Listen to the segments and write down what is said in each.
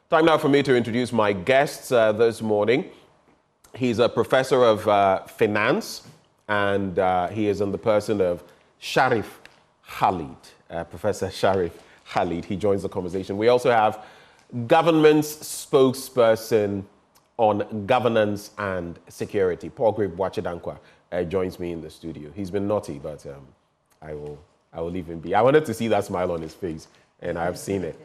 Time now for me to introduce my guests this morning. He's a professor of finance, and he is in the person of Sharif Khalid, Professor Sharif Khalid. He joins the conversation. We also have government's spokesperson on governance and security, Paul Wachidankwa, joins me in the studio. He's been naughty, but I will leave him be. I wanted to see that smile on his face, and I've seen it.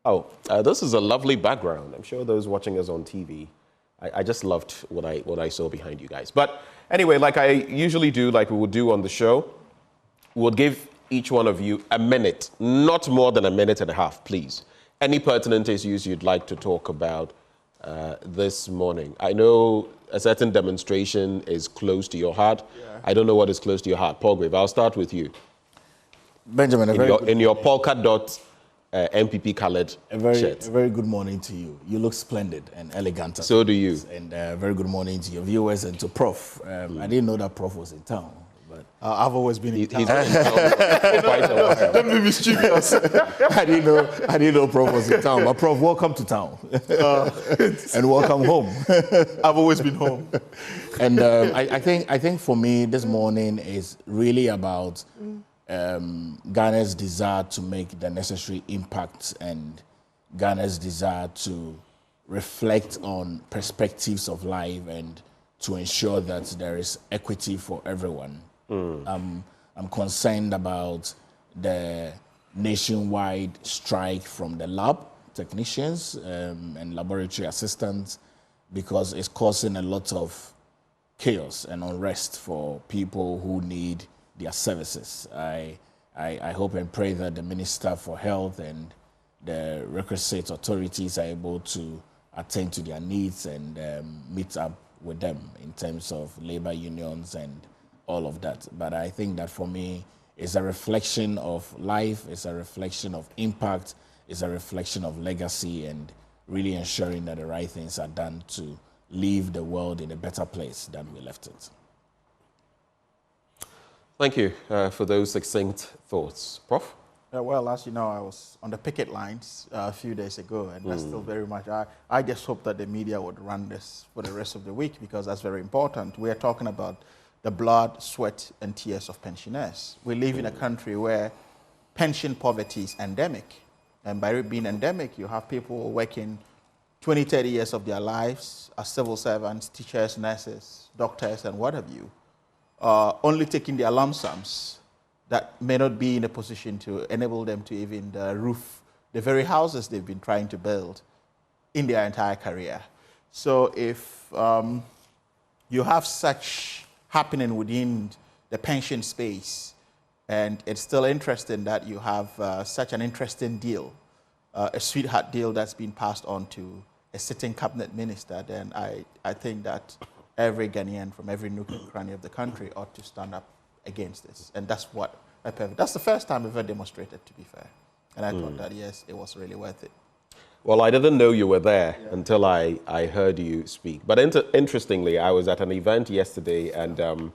Oh, this is a lovely background. I'm sure those watching us on TV, I just loved what I saw behind you guys. But anyway, like I usually do, like we would do on the show, we'll give each one of you a minute, not more than a minute and a half, please. Any pertinent issues you'd like to talk about this morning. I know a certain demonstration is close to your heart. Yeah. I don't know what is close to your heart. Paul Grave, I'll start with you. Benjamin, in your polka dot MPP colored shirt. A very good morning to you. You look splendid and elegant. So do you. And very good morning to your viewers and to Prof. I didn't know that Prof was in town. But I've always been in town. He's in town quite a while. Don't be mischievous. I didn't know Prof was in town. But Prof, welcome to town. And welcome home. I've always been home. And I think for me this morning is really about Ghana's desire to make the necessary impact and Ghana's desire to reflect on perspectives of life and to ensure that there is equity for everyone. I'm concerned about the nationwide strike from the lab technicians and laboratory assistants because it's causing a lot of chaos and unrest for people who need their services. I hope and pray that the Minister for Health and the requisite authorities are able to attend to their needs and meet up with them in terms of labor unions and all of that. But I think that for me, it's a reflection of life, it's a reflection of impact, it's a reflection of legacy and really ensuring that the right things are done to leave the world in a better place than we left it. Thank you for those succinct thoughts. Prof? Well, as you know, I was on the picket lines a few days ago, and that's still very much. I just hope that the media would run this for the rest of the week because that's very important. We are talking about the blood, sweat, and tears of pensioners. We live in a country where pension poverty is endemic. And by it being endemic, you have people working 20, 30 years of their lives as civil servants, teachers, nurses, doctors, and what have you. Only taking their lump sums that may not be in a position to enable them to even roof the very houses they've been trying to build in their entire career. So if you have such happening within the pension space, and it's still interesting that you have such an interesting deal, a sweetheart deal that's been passed on to a sitting cabinet minister, then I think that every Ghanaian from every nook and cranny of the country ought to stand up against this. And that's what that's the first time I've ever demonstrated, to be fair. And I thought that, yes, it was really worth it. Well, I didn't know you were there until I heard you speak. But interestingly, I was at an event yesterday, and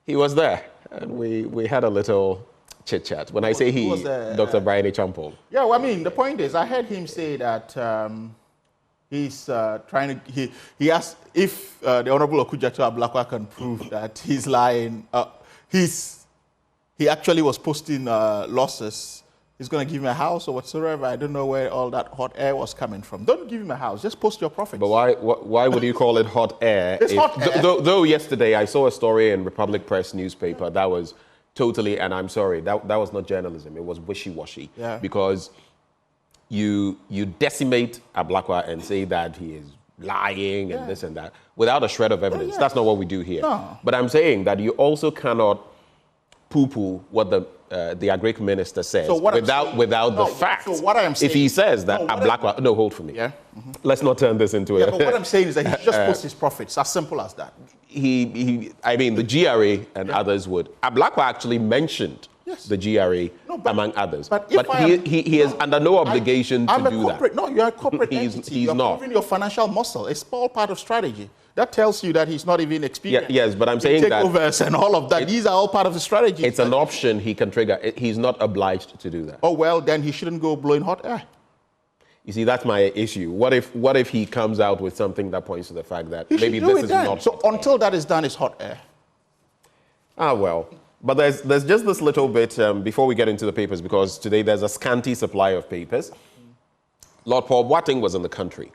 he was there. And we had a little chit-chat. When I say he, Dr. Brian Champol. Yeah, well, I mean, the point is, I heard him say that he's trying to, he asked if the Honorable Okudzeto Ablakwa can prove that he's lying. He actually was posting losses. He's going to give him a house or whatsoever. I don't know where all that hot air was coming from. Don't give him a house. Just post your profits. But why would you call it hot air? It's hot air. Though yesterday I saw a story in Republic Press newspaper that was totally, and I'm sorry, that was not journalism. It was wishy-washy. Yeah. Because you decimate Ablakwa and say that he is lying and this and that without a shred of evidence. That's not what we do here. No. But I'm saying that you also cannot poo-poo what the Agric minister says without the facts. So what I am saying, if he says that Ablakwa, no, hold for me. Yeah. Let's not turn this into but what I'm saying is that he should just post his profits. As simple as that. I mean, the GRA and others would. Ablakwa actually mentioned the GRA among others. But he is under no obligation to do that. No, you're a corporate entity. You're proving your financial muscle. It's all part of strategy. That tells you that he's not even experienced. Yes, but I'm saying that takeovers and all of that. These are all part of the strategy. It's an option he can trigger. He's not obliged to do that. Oh, well, then he shouldn't go blowing hot air. You see, that's my issue. What if he comes out with something that points to the fact that He maybe should do this it is then. not... So until that is done, it's hot air. Ah, well. But there's just this little bit before we get into the papers, because today there's a scanty supply of papers. Lord Paul Boateng was in the country.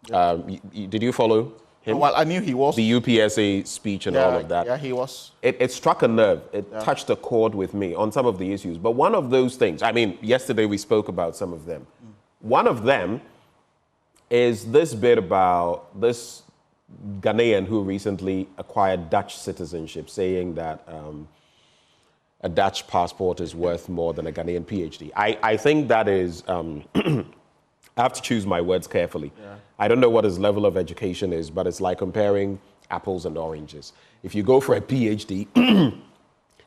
Did you follow him? Well, I knew he was. The UPSA speech and all of that. Yeah, he was. It struck a nerve. It touched a chord with me on some of the issues. But one of those things, I mean, yesterday we spoke about some of them. One of them is this bit about this Ghanaian who recently acquired Dutch citizenship, saying that a Dutch passport is worth more than a Ghanaian PhD. I think that is, I have to choose my words carefully. Yeah. I don't know what his level of education is, but it's like comparing apples and oranges. If you go for a PhD,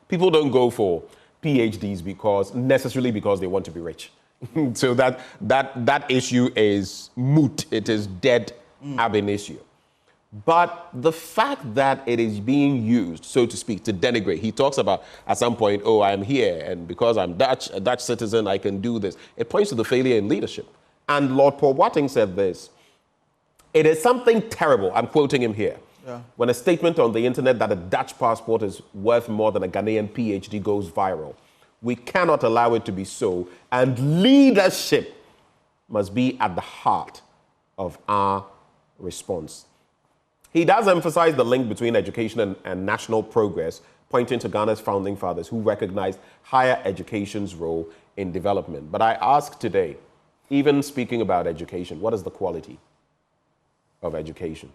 people don't go for PhDs necessarily because they want to be rich. So that issue is moot. It is dead ab initio. But the fact that it is being used, so to speak, to denigrate, he talks about at some point, oh, I'm here, and because I'm Dutch, a Dutch citizen, I can do this. It points to the failure in leadership. And Lord Paul Boateng said this, it is something terrible, I'm quoting him here, when a statement on the internet that a Dutch passport is worth more than a Ghanaian PhD goes viral. We cannot allow it to be so, and leadership must be at the heart of our response. He does emphasize the link between education and national progress, pointing to Ghana's founding fathers who recognized higher education's role in development. But I ask today, even speaking about education, what is the quality of education?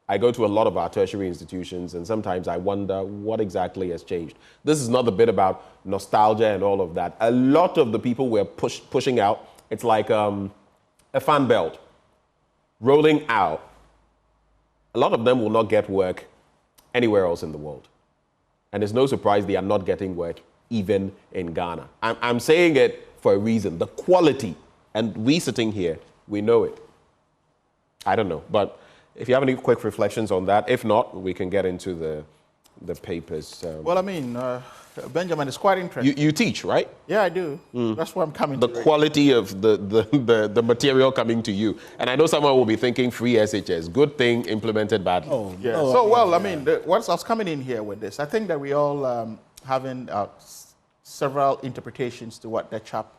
I go to a lot of our tertiary institutions, and sometimes I wonder what exactly has changed. This is not the bit about nostalgia and all of that. A lot of the people we're pushing out, it's like a fan belt rolling out. A lot of them will not get work anywhere else in the world. And it's no surprise they are not getting work even in Ghana. I'm saying it for a reason. The quality, and we sitting here, we know it. I don't know, but if you have any quick reflections on that, if not, we can get into the papers. Well, I mean, Benjamin, it's quite interesting. You teach, right? Yeah, I do. That's why I'm coming the to quality of the material coming to you. And I know someone will be thinking free SHS, good thing implemented badly. Oh, yeah. So, well, I mean, once I was coming in here with this, I think that we all having several interpretations to what that chap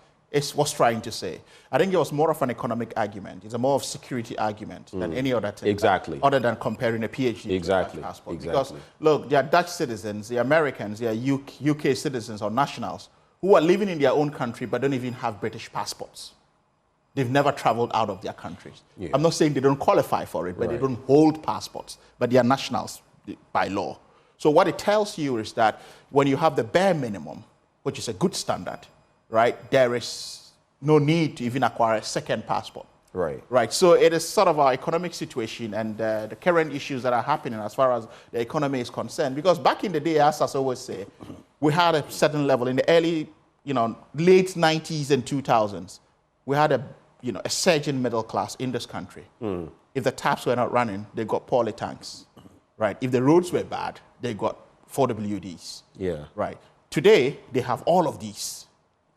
was trying to say. I think it was more of an economic argument. It's a more of security argument than any other thing. Exactly. Other than comparing a PhD to a Dutch passport. Because, look, they are Dutch citizens, they are Americans, they are UK citizens or nationals who are living in their own country but don't even have British passports. They've never traveled out of their countries. Yeah. I'm not saying they don't qualify for it, but they don't hold passports. But they are nationals by law. So what it tells you is that when you have the bare minimum, which is a good standard, right, there is no need to even acquire a second passport. Right. Right. So it is sort of our economic situation and the current issues that are happening as far as the economy is concerned. Because back in the day, as I always say, we had a certain level in the early, late 90s and 2000s. We had a surging middle class in this country. If the taps were not running, they got poly tanks. Right. If the roads were bad, they got 4WDs. Yeah. Right. Today, they have all of these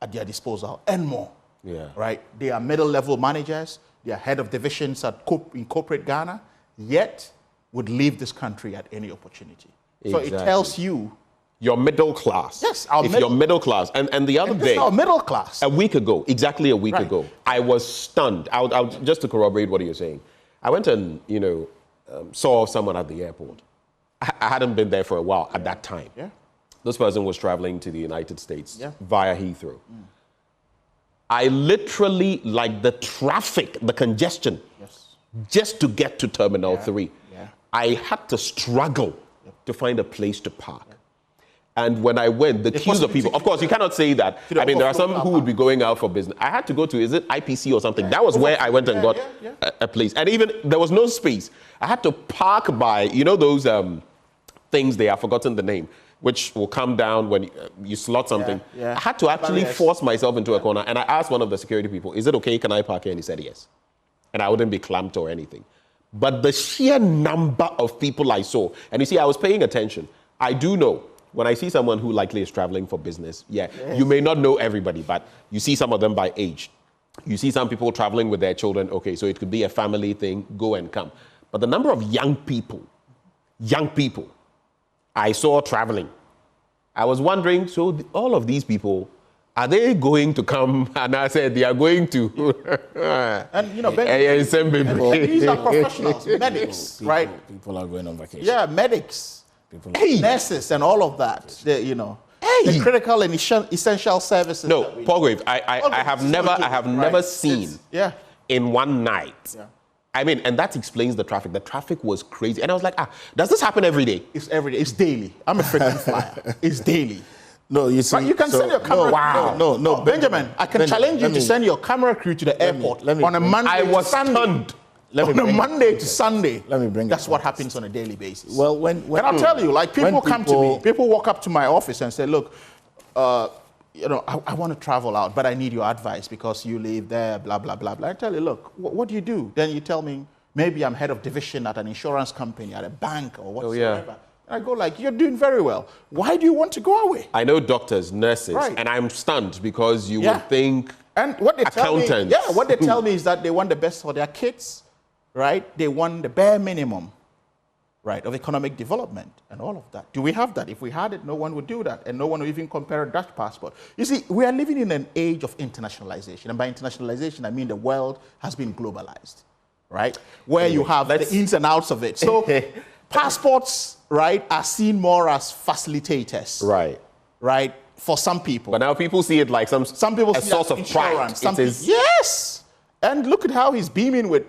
at their disposal and more. Yeah. Right? They are middle-level managers. They are head of divisions in corporate Ghana, yet would leave this country at any opportunity. Exactly. So it tells you... You're middle class. Yes, you're middle class. And the other day... Our middle class. A week ago, exactly a week ago, I was stunned. Just to corroborate what you're saying, I went and, saw someone at the airport. I hadn't been there for a while at that time. Yeah. This person was traveling to the United States via Heathrow. I literally, like the traffic, the congestion, just to get to Terminal 3, I had to struggle to find a place to park. And when I went, the queues of people, of course, you cannot say that. I mean, there are some who would be going out for business. I had to go to, is it IPC or something? That was where I went and got a place. And even, there was no space. I had to park by, those things, they have forgotten the name, which will come down when you slot something. I had to actually force myself into a corner, and I asked one of the security people, is it okay, can I park here? And he said yes. And I wouldn't be clamped or anything. But the sheer number of people I saw, and you see, I was paying attention. I do know, when I see someone who likely is traveling for business, you may not know everybody, but you see some of them by age. You see some people traveling with their children. Okay, so it could be a family thing, go and come. But the number of young people I saw traveling, I was wondering, so all of these people, are they going to come? And I said, they are going to. And, you know, these are professionals, medics, right? People are going on vacation. Yeah, medics, nurses, and all of that. You know, the critical and essential services. No, Paul Grave, I have never seen in one night. Yeah. I mean, and that explains the traffic. The traffic was crazy. And I was like, does this happen every day? It's every day. It's daily. I'm a frequent flyer. It's daily. No, you see. But you can send your camera. No, Benjamin, I can challenge you to send your camera crew to the airport on a Monday to Sunday. On a Monday to Sunday. Let me bring That's what happens on a daily basis. Well, and I'll tell you, like people come to me, people walk up to my office and say, look, you know, I want to travel out, but I need your advice because you live there, blah, blah, blah, blah. I tell you, look, what do you do? Then you tell me, maybe I'm head of division at an insurance company, at a bank, or whatsoever. And I go like, you're doing very well. Why do you want to go away? I know doctors, nurses, and I'm stunned because you would think and what they accountants. Tell me, what they tell me is that they want the best for their kids, right? They want the bare minimum, right, of economic development and all of that. Do we have that? If we had it, no one would do that, and no one would even compare a Dutch passport. You see, we are living in an age of internationalization, and by internationalization, I mean the world has been globalized, right? Where you have the ins and outs of it. So passports, right, are seen more as facilitators, right, for some people. But now people see it like some people see source of pride. Yes, and look at how he's beaming with.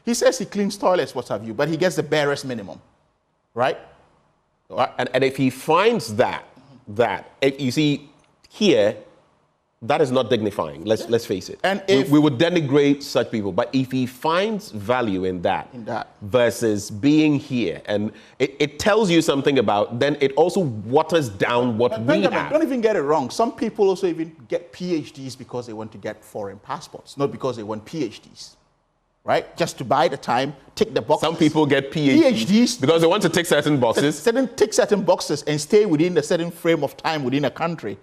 He says he cleans toilets, what have you, but he gets the barest minimum. Right? And if he finds that you see here, that is not dignifying. Let's face it. And we would denigrate such people. But if he finds value in that versus being here, and it tells you something about, then it also waters down what we have. Don't even get it wrong. Some people also even get PhDs because they want to get foreign passports, not because they want PhDs. Right? Just to buy the time, tick the boxes. Some people get PhDs because they want to tick certain boxes. Tick certain boxes and stay within a certain frame of time within a country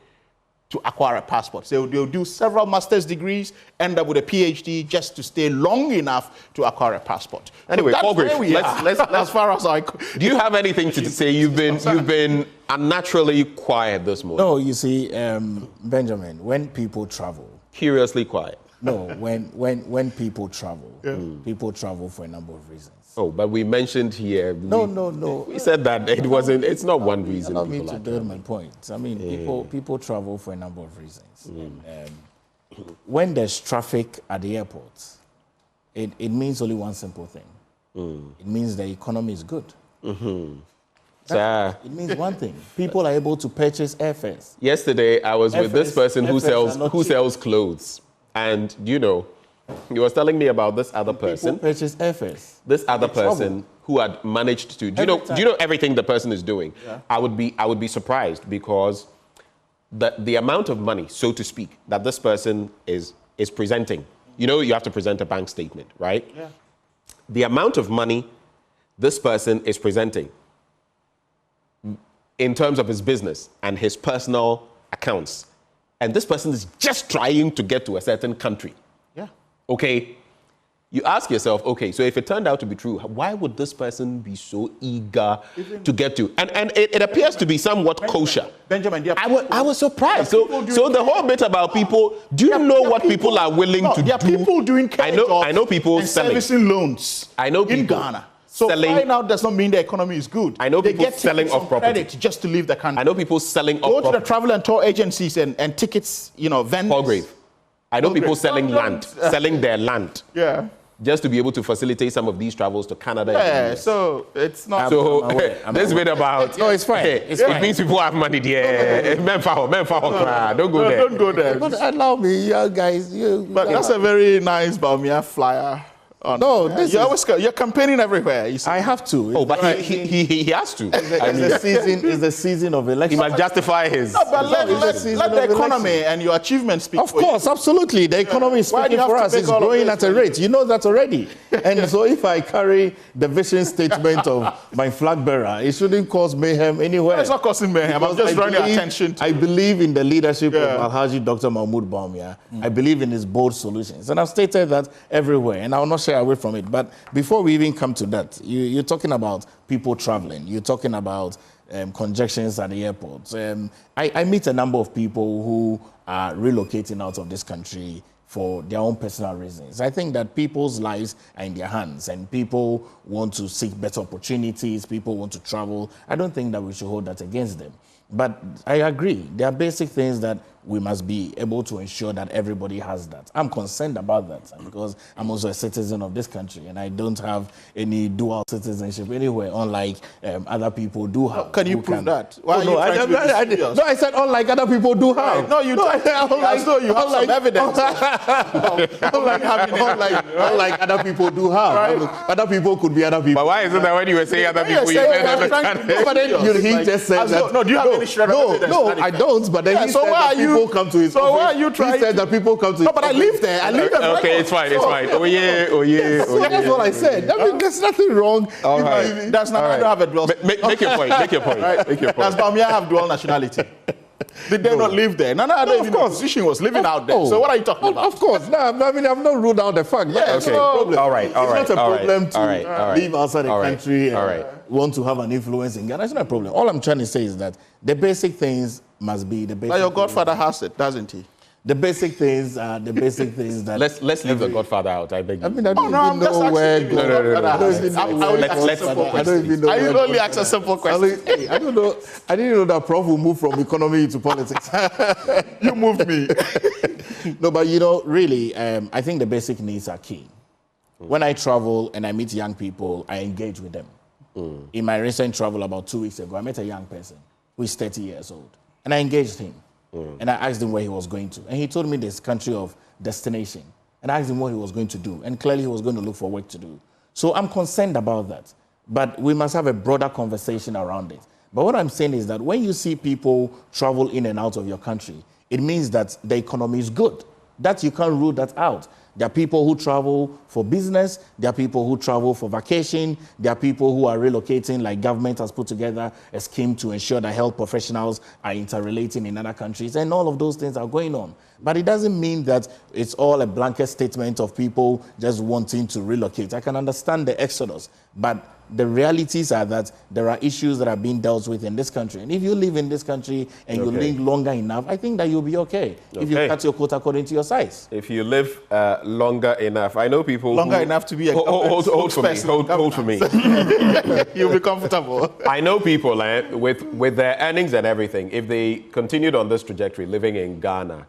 to acquire a passport. So they'll do several master's degrees, end up with a PhD just to stay long enough to acquire a passport. Anyway, so Paul Grave, let's as far as I do you have anything to say? You've been unnaturally quiet this morning. No, you see, Benjamin, when people travel. Curiously quiet. No, when people travel, people travel for a number of reasons. Oh, but we mentioned here. No. We said that it's not one reason. Allow me to build my point. I mean, people travel for a number of reasons. When there's traffic at the airport, it means only one simple thing. It means the economy is good. It means one thing. People are able to purchase airfares. Yesterday, I was with this person who sells clothes. And, you know, he was telling me about this other person. People purchase airfares. This other person who had managed to. Do you know everything the person is doing? Yeah. I would be surprised because the amount of money, so to speak, that this person is presenting. You know, you have to present a bank statement, right? Yeah. The amount of money this person is presenting in terms of his business and his personal accounts. And this person is just trying to get to a certain country. Yeah. Okay. You ask yourself, okay, so if it turned out to be true, why would this person be so eager to get to? And it appears to be somewhat kosher. Benjamin, I was surprised. So the whole bit about people, do you know what people are willing to do? There are people doing care jobs I know people and selling. servicing loans I know people in Ghana. So flying out does not mean the economy is good. I know people get selling off property. Credit just to leave the country. I know people selling off property. Go to the travel and tour agencies and tickets, vendors. Paul Grave. I know people selling land, selling their land. Yeah. Just to be able to facilitate some of these travels to Canada. Yeah, so it's not. So this bit about. No, it's fine. It means people have money there. Don't go there. Don't go there. But allow me, you guys. But that's a very nice Baumia flyer. No, this you're campaigning everywhere. You see. I have to. Oh, but he has to. It's the season of election. He must justify his. No, but let the economy and your achievements speak Of for course, absolutely. The economy is Why do speaking you have for to us. make It's all of growing this at a rate. You know that already. And so if I carry the vision statement of my flag bearer, it shouldn't cause mayhem anywhere. you. It's not causing mayhem. I'm just drawing your attention to I believe in the leadership of Alhaji Dr. Mahmoud Bawumia. I believe in his bold solutions. And I've stated that everywhere, and I will not shy away from it. But before we even come to that, you're talking about people traveling. You're talking about congestions at the airports. I meet a number of people who are relocating out of this country for their own personal reasons. I think that people's lives are in their hands and people want to seek better opportunities, people want to travel. I don't think that we should hold that against them. But I agree, there are basic things that we must be able to ensure that everybody has that. I'm concerned about that because I'm also a citizen of this country and I don't have any dual citizenship anywhere, unlike other people do have. Can you prove that? Why No, I said unlike other people do have. No, you don't. Unlike, so you have some evidence. Unlike other people do have. Right. Other people could be other people. But why is it that when you were saying other people, you didn't understand? But then he just said that. No, do you have any shred of evidence? No, I don't. But then he said that people come to his office. So why are you trying? He said that people come to his office. No, but I live there. I live there. Okay, it's fine. Oh yeah. So that's what I said. I mean, there's nothing wrong. All right. That's not. I don't have a dual. Make your point. Make your point. Make your point. Does Bawumia have dual nationality? Did they not live there? None of the opposition was living out there. So what are you talking about? Of course. No, I mean, I've not ruled out the fact. Yeah, That's okay. not a problem. All right. It's not a problem to live outside the All right. country All and right. want to have an influence in Ghana. It's not a problem. All I'm trying to say is that the basic things must be the basic. But your godfather has it, doesn't he? The basic things are the basic things that. Let's leave the Godfather out. I beg you. I mean, I don't even know where. I don't even know. I only ask a simple question. I don't know. I didn't know that Prof will move from economy to politics. You moved me. No, but really, I think the basic needs are key. When I travel and I meet young people, I engage with them. In my recent travel about 2 weeks ago, I met a young person who is 30 years old, and I engaged him. And I asked him where he was going to. And he told me this country of destination. And I asked him what he was going to do. And clearly he was going to look for work to do. So I'm concerned about that. But we must have a broader conversation around it. But what I'm saying is that when you see people travel in and out of your country, it means that the economy is good. That you can't rule that out. There are people who travel for business. There are people who travel for vacation. There are people who are relocating, like government has put together a scheme to ensure that health professionals are interrelating in other countries. And all of those things are going on. But it doesn't mean that it's all a blanket statement of people just wanting to relocate. I can understand the exodus, but the realities are that there are issues that are being dealt with in this country. And if you live in this country and you live longer enough, I think that you'll be okay. If you cut your coat according to your size. If you live longer enough, I know people enough to be a hold for me. Hold for me. You'll be comfortable. I know people with their earnings and everything. If they continued on this trajectory, living in Ghana,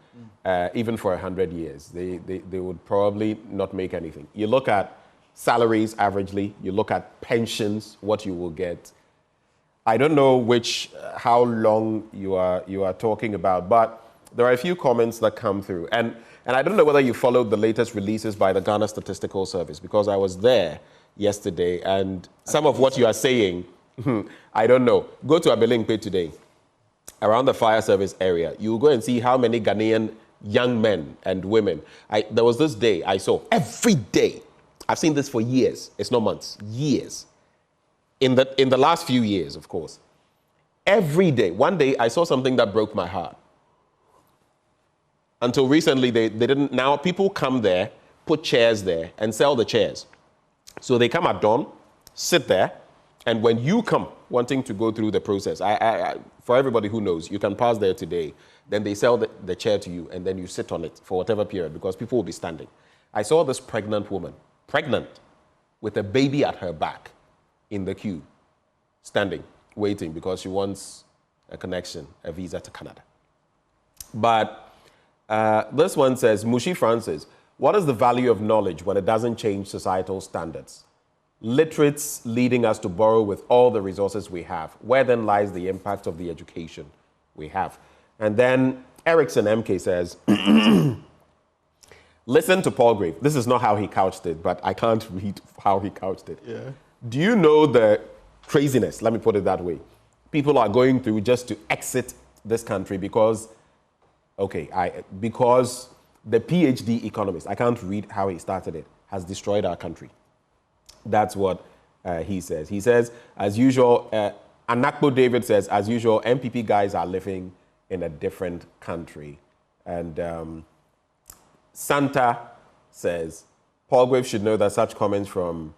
even for 100 years, they would probably not make anything. You look at salaries averagely, you look at pensions, what you will get. I don't know how long you are talking about, but there are a few comments that come through. And I don't know whether you followed the latest releases by the Ghana Statistical Service, because I was there yesterday, and some of what you are saying, I don't know. Go to Abelingpe today, around the fire service area. You will go and see how many Ghanaian young men and women. There was this day I saw, every day. I've seen this for years. It's not months, years. In the last few years, of course. Every day. One day, I saw something that broke my heart. Until recently, they didn't. Now, people come there, put chairs there, and sell the chairs. So they come at dawn, sit there, and when you come wanting to go through the process, for everybody who knows, you can pass there today. Then they sell the chair to you, and then you sit on it for whatever period, because people will be standing. I saw this pregnant woman, with a baby at her back in the queue, standing, waiting, because she wants a connection, a visa to Canada. But this one says, Mushi Francis, what is the value of knowledge when it doesn't change societal standards? Literates leading us to borrow with all the resources we have. Where then lies the impact of the education we have? And then Erickson MK says, Listen to Paul Grave. This is not how he couched it, but I can't read how he couched it. Yeah. Do you know the craziness, let me put it that way, people are going through just to exit this country because, because the PhD economist, I can't read how he started it, has destroyed our country. That's what he says. He says, as usual, Anakpo David says, as usual, MPP guys are living in a different country. And Santa says, Paul Grave should know that such comments from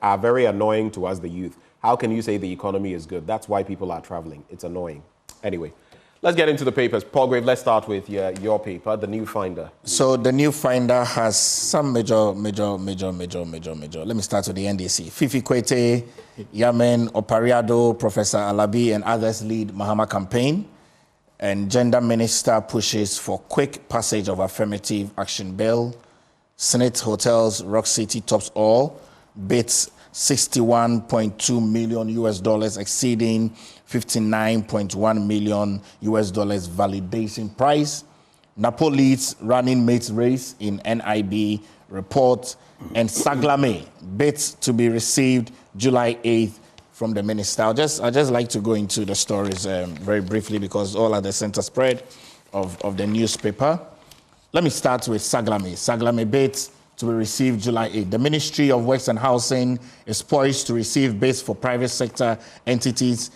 are very annoying to us, the youth. How can you say the economy is good? That's why people are traveling. It's annoying. Anyway, let's get into the papers. Paul Grave, let's start with your paper, The New Finder. So the New Finder has some major. Let me start with the NDC. Fifi Kwete, Yamen Opariado, Professor Alabi, and others lead Mahama campaign. And Gender Minister pushes for quick passage of affirmative action bill. Senate hotels, Rock City tops all, bids $61.2 million US, exceeding $59.1 million US validation price. Napo leads running mates race in NIB report, and Saglame bids to be received July 8th from the minister. I'll just like to go into the stories very briefly because all are the center spread of the newspaper. Let me start with Saglame. Saglame bids to be received July 8th. The Ministry of Works and Housing is poised to receive bids for private sector entities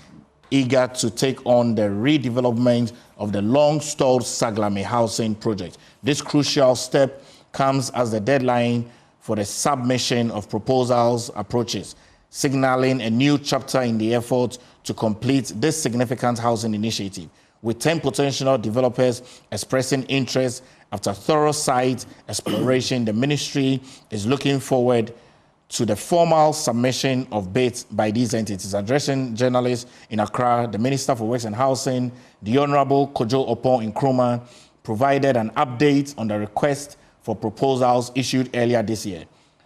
eager to take on the redevelopment of the long-stalled Saglame housing project. This crucial step comes as the deadline for the submission of proposals approaches, signaling a new chapter in the effort to complete this significant housing initiative. With 10 potential developers expressing interest after thorough site exploration, the ministry is looking forward to the formal submission of bids by these entities. Addressing journalists in Accra, the Minister for Works and Housing, the Honorable Kojo Opon Nkrumah, provided an update on the request for proposals issued earlier this year.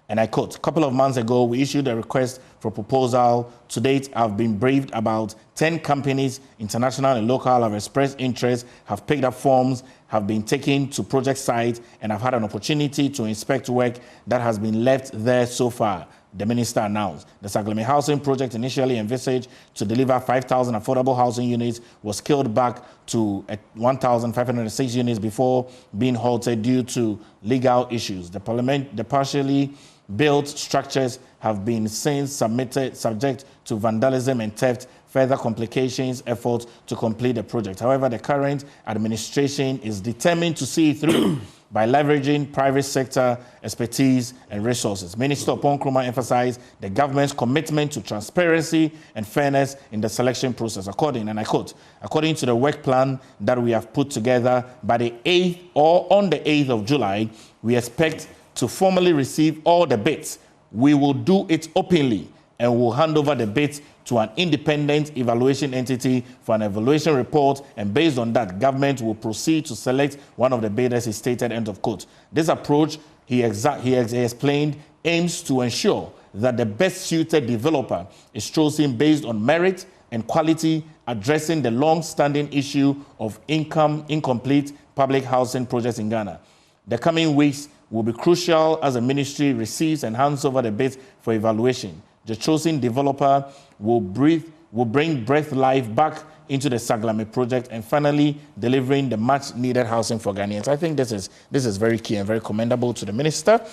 And I quote, a couple of months ago, we issued a request for proposal. To date, I've been briefed about 10 companies, international and local, have expressed interest, have picked up forms, have been taken to project sites, and have had an opportunity to inspect work that has been left there so far, the minister announced. The Saglame housing project, initially envisaged to deliver 5,000 affordable housing units, was scaled back to 1,506 units before being halted due to legal issues. The partially built structures have been since subject to vandalism and theft, further complications efforts to complete the project. However, the current administration is determined to see it through by leveraging private sector expertise and resources. Minister Opon Nkrumah emphasized the government's commitment to transparency and fairness in the selection process. According to the work plan that we have put together, by the 8th or on the 8th of July, we expect to formally receive all the bids. We will do it openly and will hand over the bids to an independent evaluation entity for an evaluation report, and based on that, government will proceed to select one of the bidders, he stated, end of quote. This approach, he explained, aims to ensure that the best suited developer is chosen based on merit and quality, addressing the long-standing issue of incomplete public housing projects in Ghana. The coming weeks will be crucial as the ministry receives and hands over the bids for evaluation. The chosen developer will bring breath life back into the Saglame project and finally delivering the much needed housing for Ghanaians. I think this is very key and very commendable to the minister.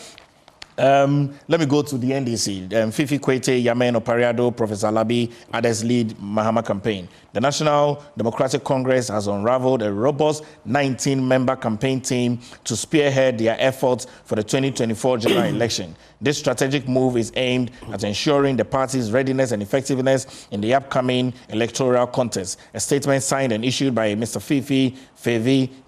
Let me go to the NDC. Fifi Kwete, Yamen Opariado, Professor Alabi, others lead Mahama campaign. The National Democratic Congress has unraveled a robust 19-member campaign team to spearhead their efforts for the 2024 general election. This strategic move is aimed at ensuring the party's readiness and effectiveness in the upcoming electoral contest. A statement signed and issued by Mr. Fifi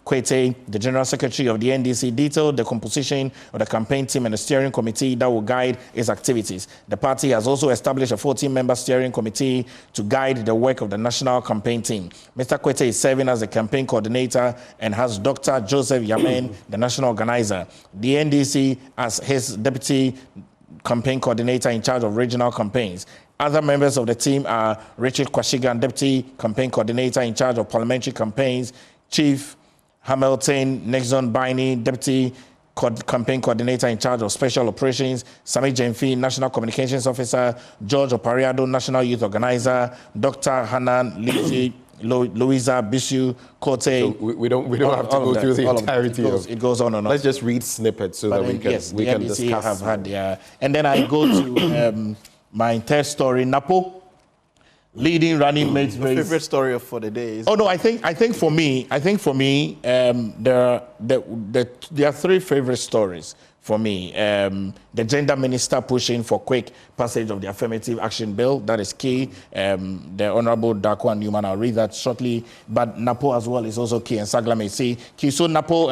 Kwete, the General Secretary of the NDC, detailed the composition of the campaign team and the steering committee that will guide its activities. The party has also established a 14-member steering committee to guide the work of the national campaign team. Mr. Kwete is serving as the campaign coordinator and has Dr. Joseph Yamen, the national organizer. The NDC as his deputy campaign coordinator in charge of regional campaigns. Other members of the team are Richard Kwashigan, deputy campaign coordinator in charge of parliamentary campaigns, Chief Hamilton, Nixon Biney, Deputy Campaign Coordinator in charge of Special Operations, Sami Jemfi, National Communications Officer, George Opariado, National Youth Organizer, Dr. Hanan Lizzie, Louisa Bisu, Kote. So we don't have to go through the entirety of it. Goes on and on. Let's just read snippets so that we can yes, we can NDC discuss. have had, and then I go to my third story, Napo. Leading running mates race. Favorite story for the day is. Oh no, I think for me, there are three favorite stories for me. The gender minister pushing for quick passage of the affirmative action bill, that is key. The Honorable Dakwan Newman, I'll read that shortly. But Napo as well is also key, and Sagla may see key. So Napo,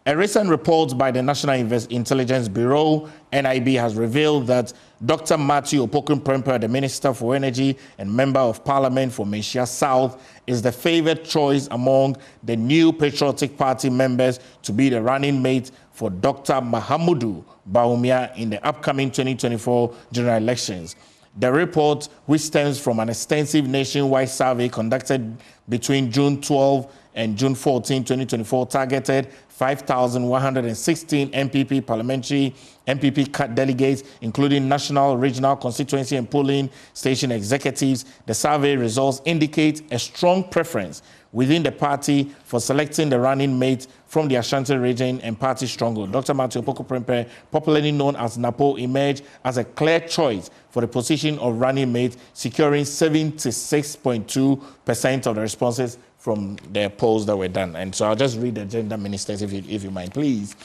a recent report by the National Intelligence Bureau, NIB, has revealed that Dr. Matthew Opoku-Prempeh, the Minister for Energy and Member of Parliament for Mesia South, is the favored choice among the new Patriotic Party members to be the running mate for Dr. Mahamudu Bawumia in the upcoming 2024 general elections. The report, which stems from an extensive nationwide survey conducted between June 12 and June 14, 2024, targeted 5,116 MPP delegates, including national, regional, constituency, and polling station executives. The survey results indicate a strong preference within the party for selecting the running mate from the Ashanti region and party stronghold. Dr. Matthew Opoku-Prempeh, popularly known as Napo, emerged as a clear choice for the position of running mate, securing 76.2% of the responses from the polls that were done. And so I'll just read the gender ministers, if you mind, please.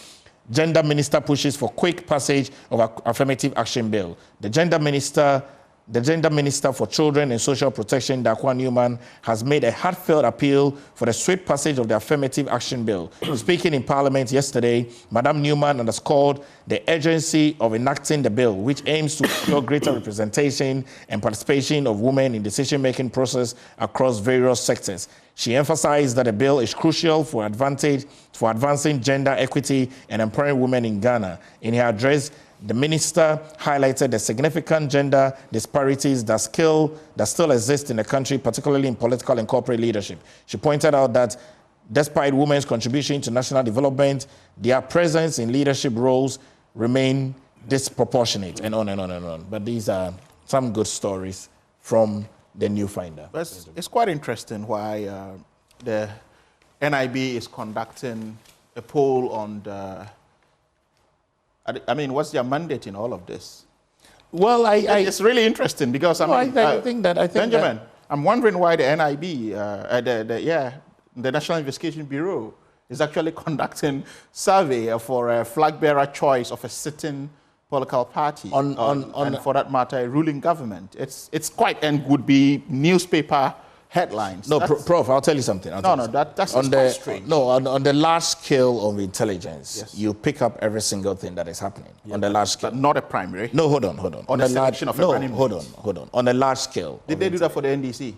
Gender minister pushes for quick passage of affirmative action bill. The gender minister for Children and Social Protection, Dakwan Newman, has made a heartfelt appeal for the swift passage of the affirmative action bill. Speaking in Parliament yesterday, Madam Newman underscored the urgency of enacting the bill, which aims to ensure greater representation and participation of women in decision-making process across various sectors. She emphasized that the bill is crucial for advancing gender equity and empowering women in Ghana. In her address, the minister highlighted the significant gender disparities that still exist in the country, particularly in political and corporate leadership. She pointed out that despite women's contribution to national development, their presence in leadership roles remain disproportionate, and on and on and on. But these are some good stories from the new finder. It's quite interesting why the NIB is conducting a poll on the... I mean, what's their mandate in all of this? Well, it's really interesting because I think Benjamin, I'm wondering why the NIB, the National Investigation Bureau, is actually conducting survey for a flag bearer choice of a sitting political party, and for that matter, a ruling government. It's quite, and would be newspaper headlines. No, Prof, I'll tell you something. That's quite strange. No, on the large scale of intelligence, yes, you pick up every single thing that is happening on the large scale. But not a primary. No, hold on. On the selection of a running mate. Hold on. On a large scale. Did they do that for the NDC?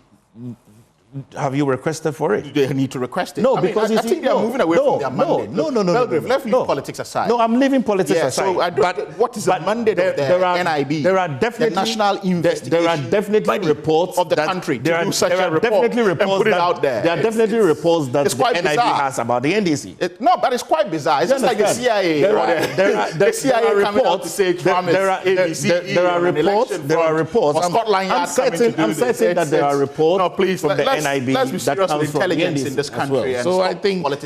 Have you requested for it? Do they need to request it? No, because I think they are moving away from their mandate. No. Let's leave politics aside. No, I'm leaving politics aside. So what is the mandate of the NIB? There are definitely the national investigation. There are definitely reports of the country. There are definitely reports and put it out there. There are definitely reports that the NIB bizarre. has about the NDC. No, but it's quite bizarre. It's just like the CIA. The CIA coming out to say Trump is ABC. There are reports. I'm certain that there are reports from the NIB that comes from intelligence in this country. Well. So I think let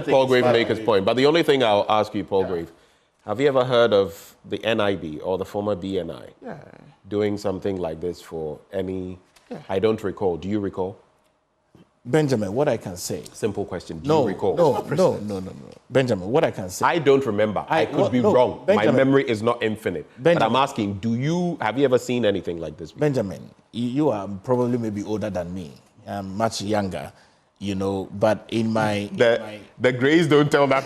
Paul Grave make his point. But the only thing I'll ask you, Paul Grave, have you ever heard of the NIB or the former DNI doing something like this for any? I don't recall. Do you recall? Benjamin, what I can say. Simple question. Do you recall? No. Benjamin, what I can say. I don't remember. I could be wrong. Benjamin, my memory is not infinite. But I'm asking, have you ever seen anything like this before? Benjamin, you are probably maybe older than me. I'm much younger, but in my... The grays don't tell that.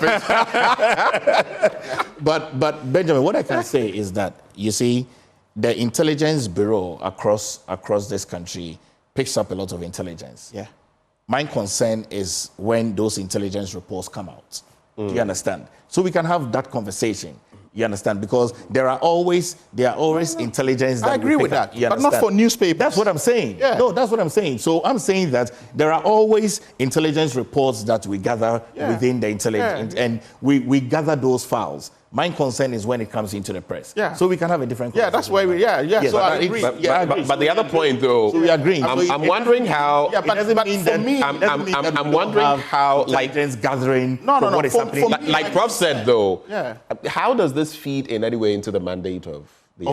But Benjamin, what I can say is that, you see, the intelligence bureau across this country picks up a lot of intelligence. Yeah. My concern is when those intelligence reports come out. Do you understand? So we can have that conversation. You understand? Because there are always intelligence that I agree with that, but not for newspapers. That's what I'm saying. Yeah. No, that's what I'm saying. So I'm saying that there are always intelligence reports that we gather within the intelligence, and we gather those files. My concern is when it comes into the press. Yeah. So we can have a different conversation. Yeah, that's why we, So I agree. But the other point, though, so we agree. I'm wondering how. Yeah, but it doesn't mean that I'm wondering how, like, gathering. What is happening. Like Prof said, though, how does this feed in any way into the mandate of the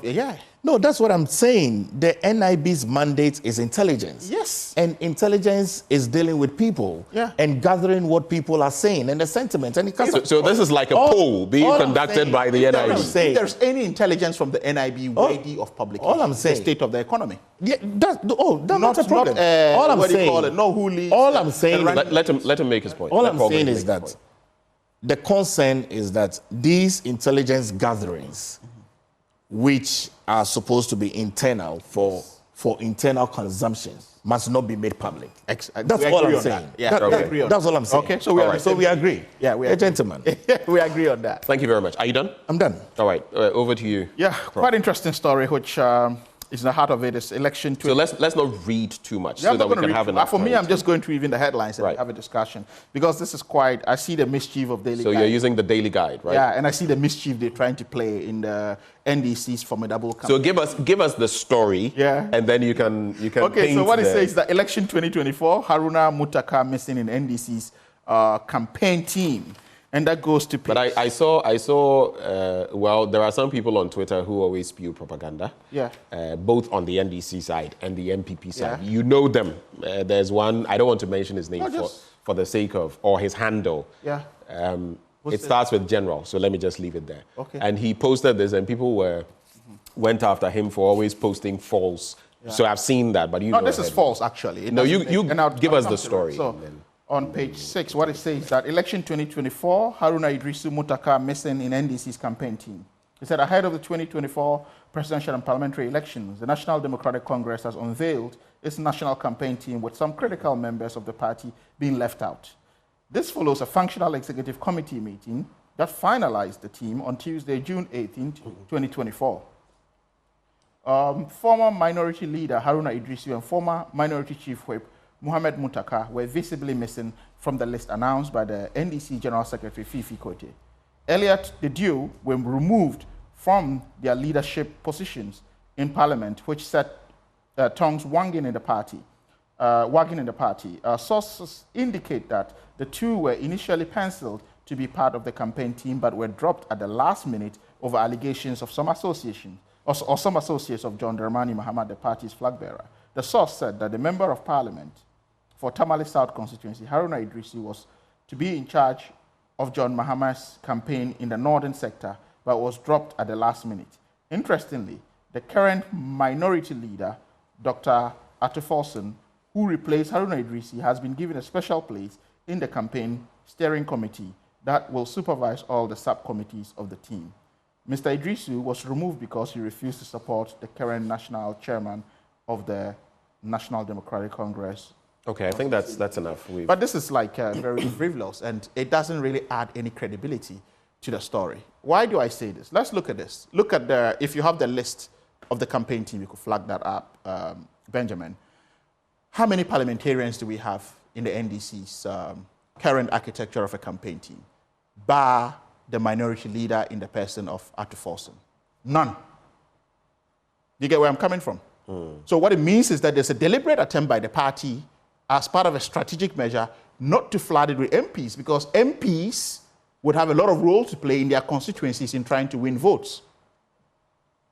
NIB? No, that's what I'm saying. The NIB's mandate is intelligence. Yes. And intelligence is dealing with people and gathering what people are saying and the sentiment. And so this is like a poll being conducted by the NIB. If there's any intelligence from the NIB worthy of publication, all I'm saying, the state of the economy. Yeah, that's not a problem. All I'm saying, all I'm saying, let him make his point. All I'm saying is that the concern is that these intelligence gatherings, which are supposed to be internal for internal consumption, must not be made public. That's all I'm saying. That's all I'm saying. Okay, so we agree. Yeah, we agree. Gentlemen. We agree on that. Thank you very much. Are you done? I'm done. All right, over to you. Yeah, quite interesting story, which is in the heart of it is election. So let's not read too much so that we can have enough. For me, I'm just going to even the headlines and have a discussion because this is quite. I see the mischief of Daily Guide. So you're using the Daily Guide, right? Yeah, and I see the mischief they're trying to play in the NDC's formidable campaign. So give us the story, and then you can. Okay, so what it says is that election 2024, Haruna Muntaka missing in NDC's campaign team. And that goes to page. But I saw, well, there are some people on Twitter who always spew propaganda. Yeah. Both on the NDC side and the MPP side. You know them. There's one, I don't want to mention his name for the sake of, or his handle. Yeah. It starts with General, so let me just leave it there. Okay. And he posted this and people went after him for always posting false. Yeah. So I've seen that, but you know. No, this is false, actually. No, you give us the story. On page 6, what it says is that election 2024, Haruna Idrisu Muntaka missing in NDC's campaign team. He said ahead of the 2024 presidential and parliamentary elections, the National Democratic Congress has unveiled its national campaign team with some critical members of the party being left out. This follows a functional executive committee meeting that finalized the team on Tuesday, June 18, 2024. Former minority leader Haruna Idrisu and former minority chief whip Muhammad Muntaka were visibly missing from the list announced by the NDC General Secretary Fifi Kote. Earlier, the duo were removed from their leadership positions in Parliament, which set tongues wagging in the party. Sources indicate that the two were initially penciled to be part of the campaign team, but were dropped at the last minute over allegations of some association or some associates of John Dramani Mahama, the party's flag bearer. The source said that the Member of Parliament for Tamale South constituency, Haruna Idrisu, was to be in charge of John Mahama's campaign in the northern sector, but was dropped at the last minute. Interestingly, the current minority leader, Dr. Atufolson, who replaced Haruna Idrisu, has been given a special place in the campaign steering committee that will supervise all the subcommittees of the team. Mr. Idrisu was removed because he refused to support the current national chairman of the National Democratic Congress. Okay, I think that's enough. But this is like very frivolous, and it doesn't really add any credibility to the story. Why do I say this? Let's look at this. Look at if you have the list of the campaign team, you could flag that up, Benjamin. How many parliamentarians do we have in the NDC's current architecture of a campaign team, bar the minority leader in the person of Atufolson? None. You get where I'm coming from? So what it means is that there's a deliberate attempt by the party as part of a strategic measure not to flood it with MPs, because MPs would have a lot of role to play in their constituencies in trying to win votes.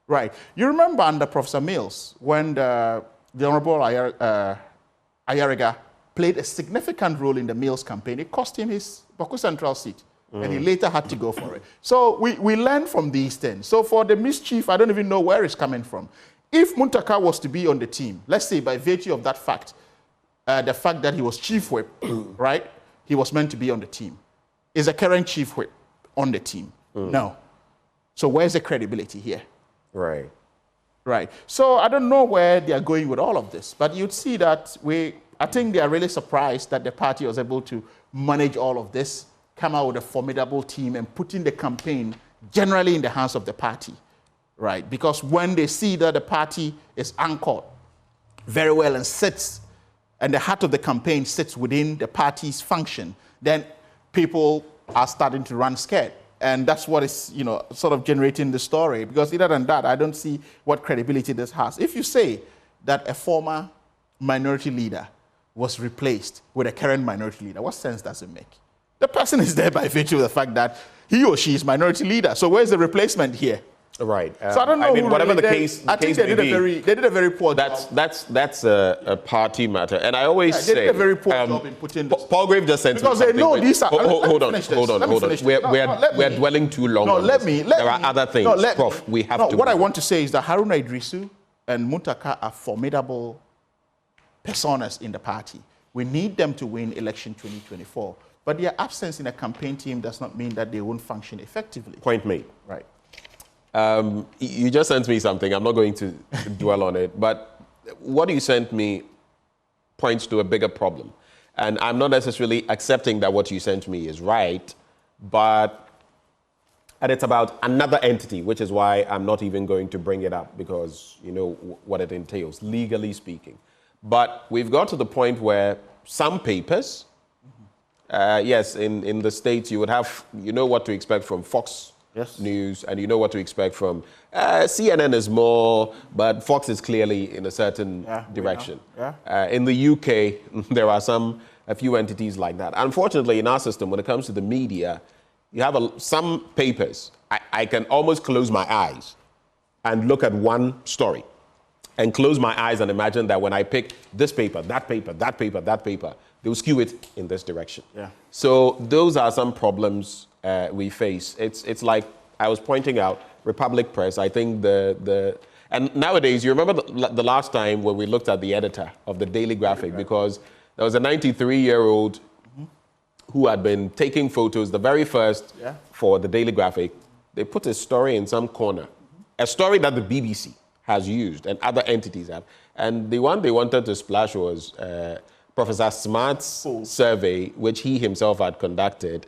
Right. You remember under Professor Mills when the Honorable Ayariga played a significant role in the Mills campaign. It cost him his Boku Central seat, and he later had to go for it. So we learn from these things. So for the mischief, I don't even know where it's coming from. If Muntaka was to be on the team, let's say by virtue of that fact, the fact that he was chief whip, right? He was meant to be on the team. Is the current chief whip on the team? No. So where's the credibility here? Right. Right. So I don't know where they are going with all of this, but you'd see that I think they are really surprised that the party was able to manage all of this, come out with a formidable team and put in the campaign generally in the hands of the party, right? Because when they see that the party is anchored very well and sits, and the heart of the campaign sits within the party's function, then people are starting to run scared. And that's what is, sort of generating the story. Because other than that, I don't see what credibility this has. If you say that a former minority leader was replaced with a current minority leader, what sense does it make? The person is there by virtue of the fact that he or she is minority leader. So where's the replacement here? Right. So I don't know. I mean, whatever the case, I think they did a very poor job. That's a party matter, and I always say they did a very poor job in putting this. Paul Grave just sent because me they know these are. Hold on. We're dwelling too long. There are other things, Prof. We have to. What I want to say is that Haruna Idrisu and Muntaka are formidable personas in the party. We need them to win election 2024, but their absence in a campaign team does not mean that they won't function effectively. Point made. Right. You just sent me something. I'm not going to dwell on it. But what you sent me points to a bigger problem. And I'm not necessarily accepting that what you sent me is right, and it's about another entity, which is why I'm not even going to bring it up, because you know what it entails, legally speaking. But we've got to the point where some papers, yes, in the States, you would have, what to expect from Fox News, and you know what to expect from CNN is more, but Fox is clearly in a certain direction. In the UK, there are a few entities like that. Unfortunately, in our system, when it comes to the media, you have some papers. I can almost close my eyes and look at one story and close my eyes and imagine that when I pick this paper, that paper, that paper, that paper, they will skew it in this direction. So those are some problems we face. It's like I was pointing out, Republic Press, I think and nowadays, you remember the last time when we looked at the editor of the Daily Graphic, because there was a 93-year-old who had been taking photos, the very first for the Daily Graphic. They put a story in some corner, a story that the BBC has used and other entities have. And the one they wanted to splash was Professor Smart's survey, which he himself had conducted.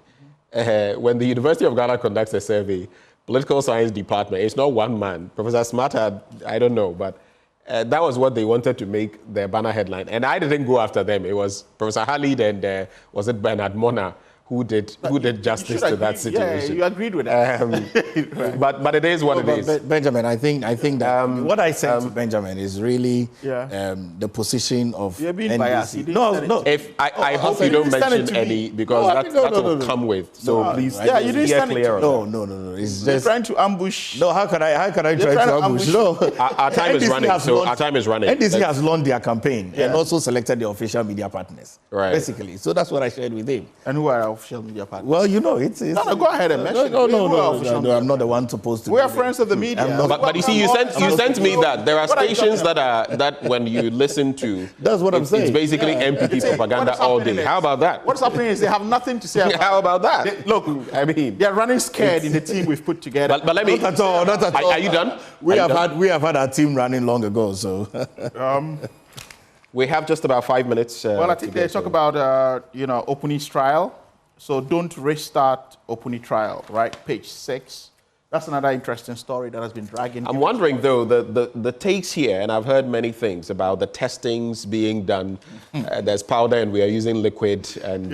When the University of Ghana conducts a survey, political science department, it's not one man. Professor Smart had, I don't know, but that was what they wanted to make their banner headline. And I didn't go after them. It was Professor Khalid and was it Bernard Mona who did justice to that situation. Yeah, you agreed with that. But it is what it is. Benjamin, I think that what I said to Benjamin is really the position of You're being NDC. biased. No. If I hope you don't mention any, because that will come with. So please, yeah, you didn't stand clear on No. It's You're just trying to ambush. No, how can I try to ambush? No. Our time is running. Our time is running. NDC has launched their campaign and also selected the official media partners. Right. Basically. So that's what I shared with him. And who are our official media partners? Well, it's No, go ahead and mention No, I'm not the one supposed to. We are friends of the media. But you see, you sent me that there are stations that when you listen to, that's what I'm saying. It's basically MPP propaganda all day. How about that? What's happening is they have nothing to say about How about that? Look, I mean, they're running scared in the team we've put together. But let me. Not at all. Are you done? We have had our team running long ago, so. We have just about 5 minutes. Well, I think they talk about Opuni's trial. So don't restart Opuni trial, right? Page 6. That's another interesting story that has been dragging. I'm wondering, though, the takes here, and I've heard many things about the testings being done. There's powder and we are using liquid, and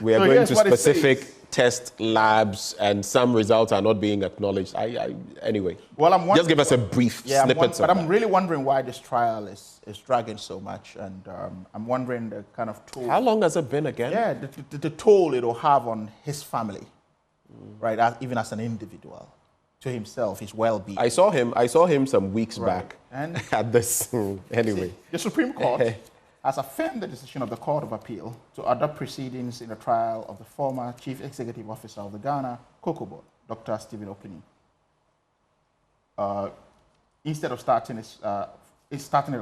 we are going to specific test labs, and some results are not being acknowledged. Anyway, well, just give us a brief snippet. But I'm really wondering why this trial is dragging so much, and I'm wondering the kind of toll. How long has it been again? Yeah, the toll it will have on his family, right? Even as an individual, to himself, his well-being. I saw him some weeks back, and at this. Anyway, the Supreme Court has affirmed the decision of the Court of Appeal to adopt proceedings in the trial of the former Chief Executive Officer of the Ghana Cocoa Board, Dr. Stephen Opuni. Instead of starting it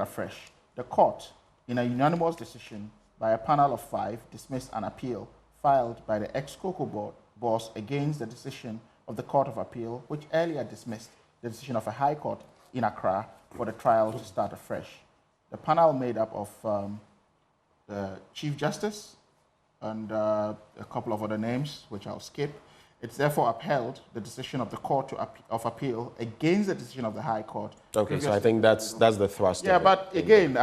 afresh, the court, in a unanimous decision by a panel of 5, dismissed an appeal filed by the ex-Cocoa Board boss against the decision of the Court of Appeal, which earlier dismissed the decision of a High Court in Accra for the trial to start afresh. The panel made up of the Chief Justice and a couple of other names, which I'll skip, It's therefore upheld the decision of the Court of Appeal against the decision of the High Court. Okay, so I think that's the thrust. Yeah, but again,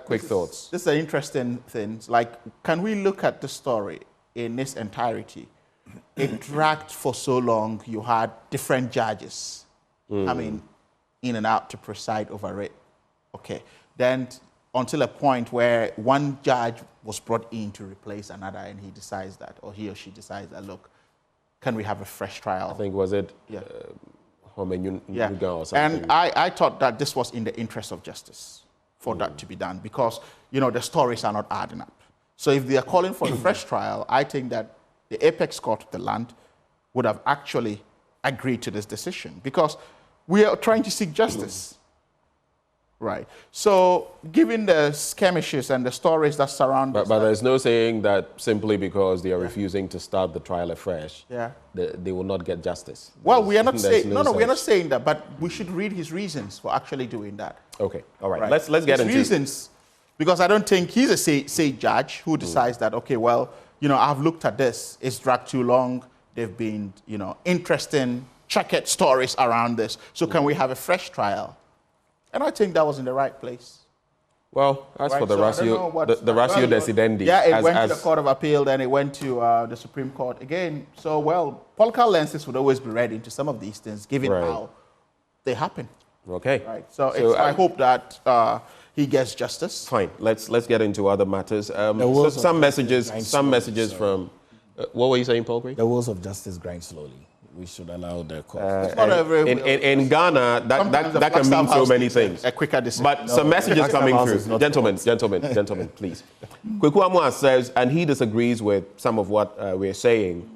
quick thoughts. This is an interesting thing. Like, can we look at the story in its entirety? It dragged for so long. You had different judges coming in and out to preside over it. Okay, then until a point where one judge was brought in to replace another, and he decides that, or he or she decides that, look, can we have a fresh trial? I think, was it or something? And I thought that this was in the interest of justice for that to be done, because, the stories are not adding up. So if they are calling for a fresh trial, I think that the apex court of the land would have actually agreed to this decision, because we are trying to seek justice. Right. So, given the skirmishes and the stories that surround but there's no saying that simply because they are refusing to start the trial afresh, they will not get justice. Well, we are not saying we are not saying that, but we should read his reasons for actually doing that. Okay. All right. Let's get into reasons, because I don't think he's a say judge who decides that, okay, well, I've looked at this, it's dragged too long. There've been, interesting checkered stories around this. So can we have a fresh trial? And I think that was in the right place. Well, as for the ratio decidendi. Yeah, it went to the Court of Appeal, then it went to the Supreme Court again. So, political lenses would always be read into some of these things, given how they happen. Okay. Right. So I hope that he gets justice. Fine. Let's get into other matters. Some messages from. What were you saying, Paul Gray? The wheels of justice grind slowly. We should allow the court. In Ghana, that can mean so many things. A quicker decision. But some messages coming through. Gentlemen, please. Kweku Amwa says, and he disagrees with some of what we're saying.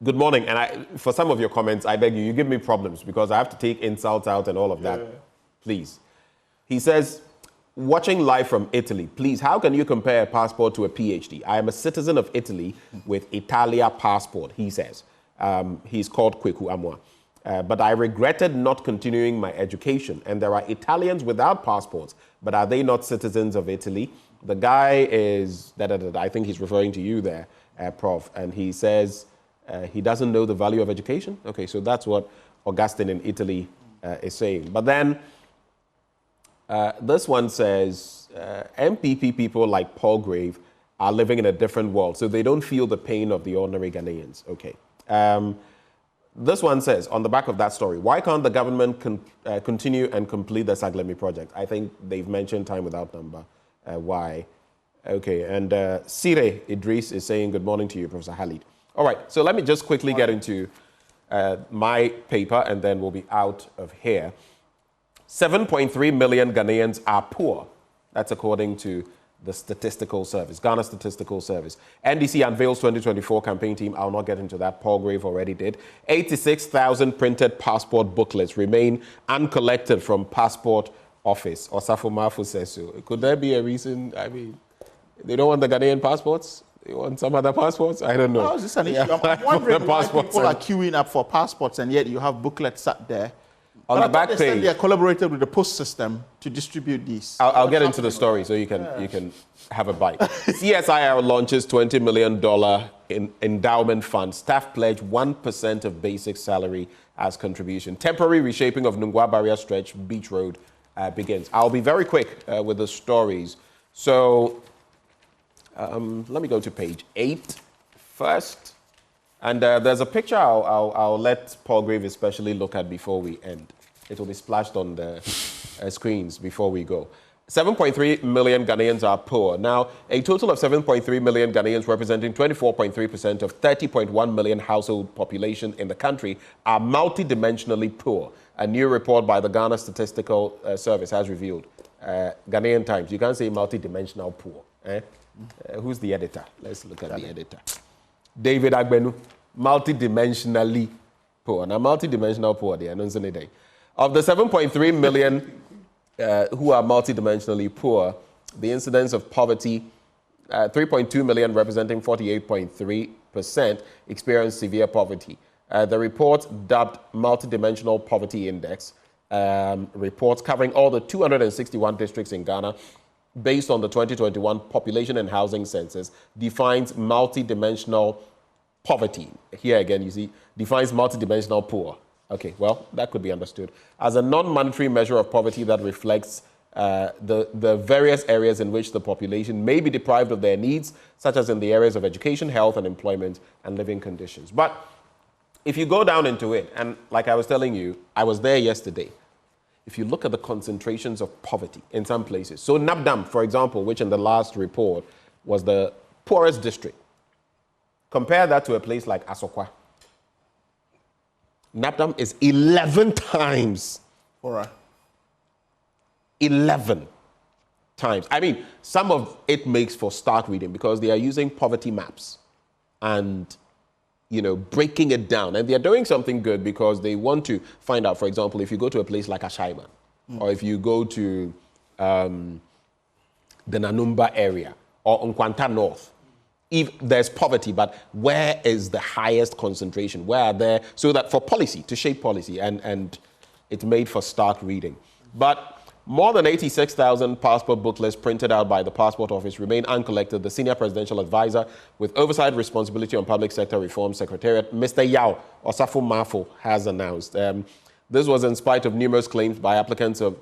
Good morning. And for some of your comments, I beg you give me problems, because I have to take insults out and all of that. Please. He says, watching live from Italy, please, how can you compare a passport to a PhD? I am a citizen of Italy with Italia passport, he says. He's called Kweku Amwa. But I regretted not continuing my education. And there are Italians without passports, but are they not citizens of Italy? The guy is, I think he's referring to you there, Prof. And he says he doesn't know the value of education. Okay, so that's what Augustine in Italy is saying. But then this one says MPP people like Paul Grave are living in a different world, so they don't feel the pain of the ordinary Ghanaians. Okay. This one says, on the back of that story, why can't the government continue and complete the Saglemi project? I think they've mentioned time without number. Why? Okay, and Sire Idris is saying good morning to you, Professor Khalid. All right, so let me just quickly get into my paper, and then we'll be out of here. 7.3 million Ghanaians are poor. That's according to the Statistical Service, Ghana Statistical Service. NDC unveils 2024 campaign team. I'll not get into that. Paul Grave already did. 86,000 printed passport booklets remain uncollected from passport office. Osafo Mafu says so. Could there be a reason? I mean, they don't want the Ghanaian passports? They want some other passports? I don't know. How is this an issue? I'm wondering why people are queuing up for passports, and yet you have booklets sat there. On the back page, they are collaborated with the post system to distribute these. I'll get into the story so you can have a bite. CSIR launches $20 million in endowment fund. Staff pledge 1% of basic salary as contribution. Temporary reshaping of Nungwa Barrier Stretch Beach Road begins. I'll be very quick with the stories. So let me go to page 8 first. And there's a picture I'll let Paul Grave especially look at before we end. It will be splashed on the screens before we go. 7.3 million Ghanaians are poor. Now, a total of 7.3 million Ghanaians, representing 24.3% of 30.1 million household population in the country, are multidimensionally poor. A new report by the Ghana Statistical Service has revealed. Ghanaian Times, you can't say multidimensional poor. Who's the editor? Let's look at the editor. David Agbenu, multidimensionally poor. Now, multidimensional poor, they announced any day. Of the 7.3 million who are multidimensionally poor, the incidence of poverty, 3.2 million, representing 48.3%, experience severe poverty. The report, dubbed Multidimensional Poverty Index, reports covering all the 261 districts in Ghana, based on the 2021 Population and Housing Census, defines multidimensional poverty. Here again, you see, defines multidimensional poor. Okay, well, that could be understood. As a non-monetary measure of poverty that reflects the various areas in which the population may be deprived of their needs, such as in the areas of education, health, and employment, and living conditions. But if you go down into it, and like I was telling you, I was there yesterday. If you look at the concentrations of poverty in some places, so Nabdam, for example, which in the last report was the poorest district, compare that to a place like Asokwa. Nabdam is 11 times. All right. 11 times. I mean, some of it makes for stark reading because they are using poverty maps and, you know, breaking it down. And they're doing something good because they want to find out, for example, if you go to a place like Ashaiman, or if you go to the Nanumba area or Nkwanta North, if there's poverty, but where is the highest concentration? Where are there? So that for policy, to shape policy, and it's made for stark reading. But more than 86,000 passport booklets printed out by the Passport Office remain uncollected, the Senior Presidential Advisor with Oversight Responsibility on Public Sector Reform Secretariat, Mr. Yao Osafo Mafo, has announced. This was in spite of numerous claims by applicants of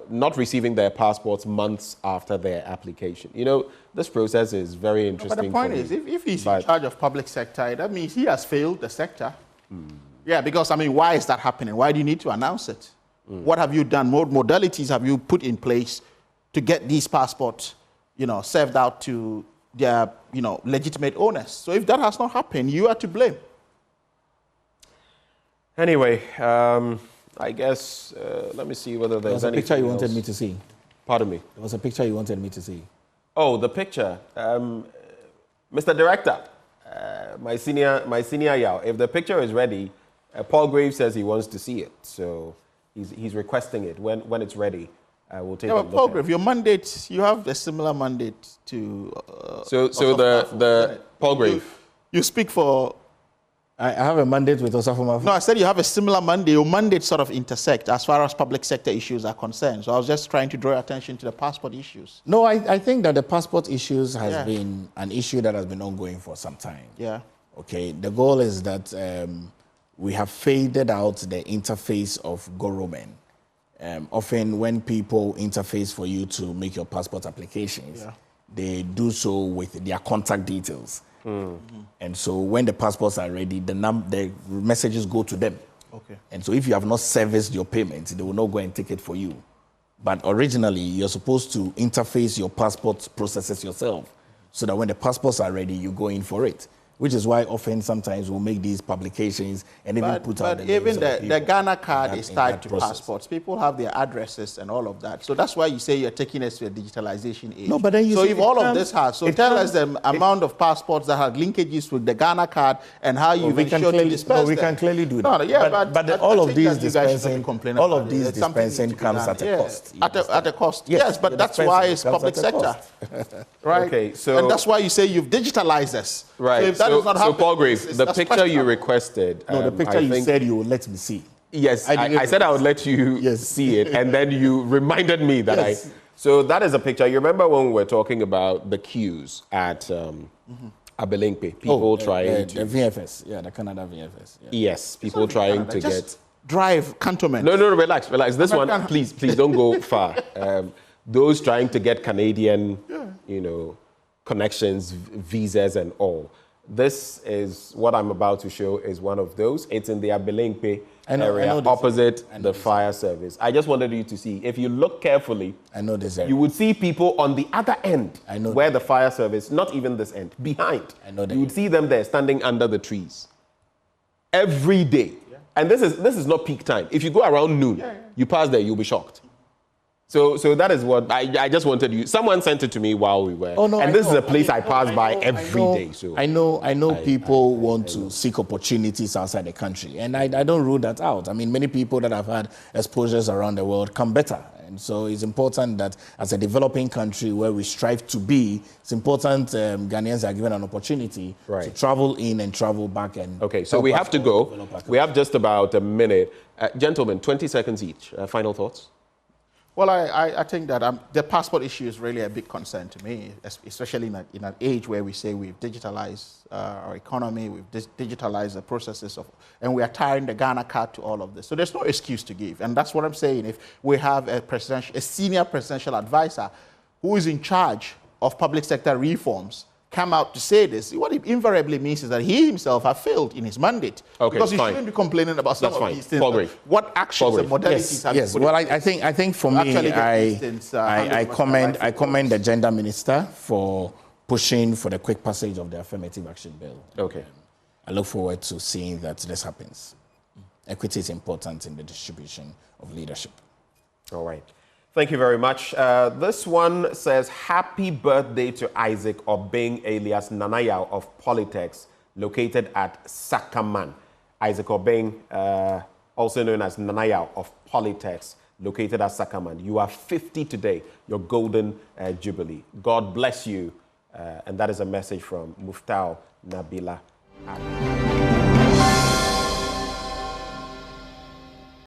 not receiving their passports months after their application. You know, this process is very interesting. But the point is, if he's in charge of public sector, that means he has failed the sector. Yeah, because, I mean, why is that happening? Why do you need to announce it? What have you done? What modalities have you put in place to get these passports, you know, served out to their, you know, legitimate owners? So if that has not happened, you are to blame. Anyway, I guess, let me see whether there's anything a picture you wanted else. me to see. Pardon me? There was a picture you wanted me to see. Oh, the picture. Mr. Director, my senior Yao, if the picture is ready, Paul Graves says he wants to see it. So he's requesting it. When it's ready, we'll take a look. Paul Graves, your mandate, you have a similar mandate to... so the Paul Graves. You speak for... I have a mandate with Osafo Mafo. No, I said you have a similar mandate. Your mandates sort of intersect as far as public sector issues are concerned. So I was just trying to draw your attention to the passport issues. No, I think that the passport issues has been an issue that has been ongoing for some time. Yeah. Okay, the goal is that we have faded out the interface of government. Often when people interface for you to make your passport applications, they do so with their contact details. And so when the passports are ready, the messages go to them. Okay. And so if you have not serviced your payment, they will not go and take it for you. But originally, you're supposed to interface your passport processes yourself so that when the passports are ready, you go in for it. Which is why often sometimes we'll make these publications and even put out the names even the Ghana card is tied to process. passports. People have their addresses and all of that. So that's why you say you're taking us to a digitalization age. No, but then you so see if all of this has, so tell us the amount of passports that have linkages with the Ghana card and how you ensure to disperse them. We can clearly do that. No, yeah, but all of these dispensing comes at a cost. At a cost, yes, but that's why it's public sector. Right? Okay, so... And that's why you say you've digitalized us. Right. So if that does not happen, Paul Graves, the picture you requested... No, the picture you said you would let me see. Yes, I said I would let you see it, and then you reminded me that So that is a picture. You remember when we were talking about the queues at Abelinkpe? People trying to... The VFS, the Canada VFS. Yeah. Yes, people trying to get... Drive cantonment. No, relax. This one, please don't go far. Those trying to get Canadian, connections, visas and all. This is what I'm about to show is one of those. It's in the Abelinkpe area opposite the fire service. I just wanted you to see. If you look carefully, I know this area. You would see people on the other end where the fire service, not even this end, behind. I know that. You would see them there standing under the trees every day. Yeah. And this is not peak time. If you go around noon, you pass there, you'll be shocked. So that is what I just wanted you. Someone sent it to me while we were. And this is a place I pass by every day. So I know people want to seek opportunities outside the country, and I don't rule that out. I mean, many people that have had exposures around the world come better, and so it's important that as a developing country where we strive to be, it's important Ghanaians are given an opportunity to travel in and travel back. And okay, so we have to go. We have just about a minute, gentlemen. 20 seconds each. Final thoughts. Well, I think that the passport issue is really a big concern to me, especially in an age where we say we've digitalized our economy, we've digitalized the processes and we are tying the Ghana card to all of this. So there's no excuse to give. And that's what I'm saying. If we have a senior presidential advisor who is in charge of public sector reforms come out to say this, what it invariably means is that he himself has failed in his mandate. Okay, because he fine. shouldn't be complaining about some That's of fine. these things. Paul What actions and modalities have Yes. you put Well, in place? I think for me, I commend the gender minister for pushing for the quick passage of the affirmative action bill. Okay. I look forward to seeing that this happens. Equity is important in the distribution of leadership. All right. Thank you very much. This one says, happy birthday to Isaac Obeng alias Nanaya of Polytex, located at Sakaman. Isaac Obeng, also known as Nanaya of Polytex, located at Sakaman. You are 50 today, your golden jubilee. God bless you. And that is a message from Muftau Nabila.